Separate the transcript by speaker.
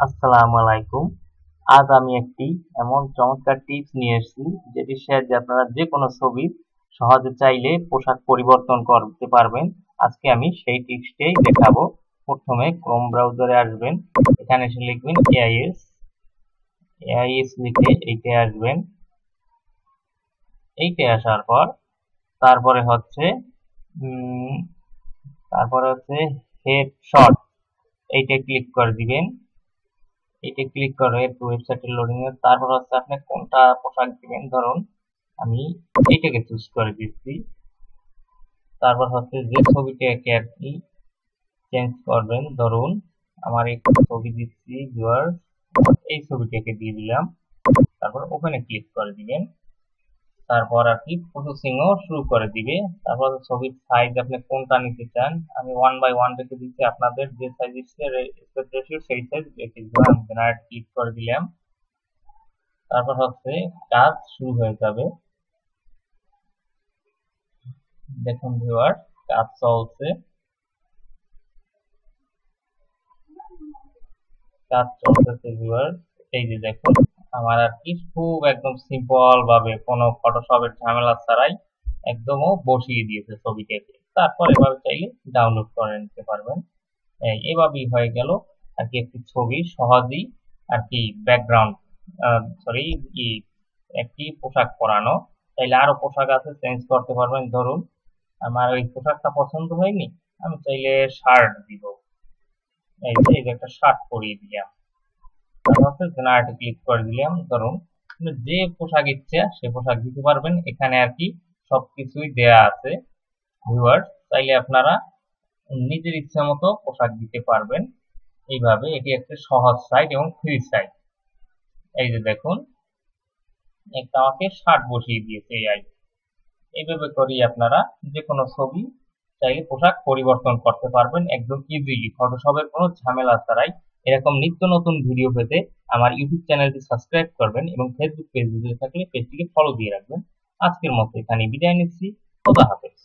Speaker 1: আসসালামু আলাইকুম। আজ আমি একটি এমন চমৎকার টিপস নিয়ে এসেছি যেটির সাহায্যে আপনারা যে কোনো ছবি সহজে চাইলে পোশাক পরিবর্তন করতে পারবেন। আজকে আমি সেই টিপসটাই দেখাবো। প্রথমে ক্রোম ব্রাউজারে আসবেন, এখানে এসে লিখবেন এআইএস লিখে এইটায় আসবেন। এইটায় আসার পর তারপরে হচ্ছে উম, হেডশট, এইটা ক্লিক করে দিবেন। এটা ক্লিক করে ওয়েবসাইটের লোডিং এর তারপর হচ্ছে আপনি কোনটা পোশাক দিবেন, ধরুন আমি এইটাকে চুজ করে দিচ্ছি। তারপর হচ্ছে যে ছবিটাকে আর কি চেঞ্জ করবেন, ধরুন আমার একটা ছবি দিচ্ছি ভিউয়ার্স, এই ছবিটাকে দিয়ে দিলাম। তারপর ওখানে ক্লিক করে দিবেন। তারপর আর কি প্রসেসিং ও শুরু করে দিবে। তারপর ছবির সাইজ আপনি কোনটা নিতে চান, আমি 1:1 রেখে দিচ্ছি। আপনাদের যে সাইজ ইচ্ছে রেশিও সেই সাইজ রেখে দিবেন। আমি জেনারেট ক্লিক করে দিলাম। তারপর হচ্ছে কাজ শুরু হয়ে যাবে। দেখুন ভিউয়ার, কাজ চলছে। ভিউয়ার, এই যে দেখুন আমার আর কি খুব একদম সিম্পল ভাবে কোনো ফটোশপের ঝামেলা ছাড়াই একদমও বসিয়ে দিয়েছে ছবিটাকে। তারপর এভাবে চাইলে ডাউনলোড করে নিতে পারবেন। এভাবেই হয়ে গেল আর কি একটি ছবি সহজেই আর কি ব্যাকগ্রাউন্ড সরি একটি পোশাক পরানো। চাইলে আরো পোশাক আছে, চেঞ্জ করতে পারবেন। ধরুন আমার ওই পোশাকটা পছন্দ হয়নি, আমি চাইলে শার্ট দিব। এই যে একটা শার্ট পরিয়ে দিলাম। তারপর জেনারেটে ক্লিক করে দিলাম। ধরুন যে পোশাক ইচ্ছা সে পোশাক দিতে পারবেন। এখানে আর কি সবকিছুই দেয়া আছে। ভিউয়ার্স, চাইলে আপনারা নিজের ইচ্ছা মতো পোশাক দিতে পারবেন। এইভাবে এটি একটা সহজ সাইট এবং ফ্রি সাইট। এই যে দেখুন একটা আমাকে শার্ট বসিয়ে দিয়েছে এআই। এইভাবে করেই আপনারা যে কোনো ছবি চাইলে পোশাক পরিবর্তন করতে পারবেন একদম ইজিলি, ফটোশপের কোনো ঝামেলা ছাড়াই। এরকম নিত্য নতুন ভিডিও পেতে আমার ইউটিউব চ্যানেলটি সাবস্ক্রাইব করবেন এবং ফেসবুক পেজ যদি থাকলে পেজটিকে ফলো দিয়ে রাখবেন। আজকের মতো এখানে বিদায় নিচ্ছি। খোদা হাফেজ।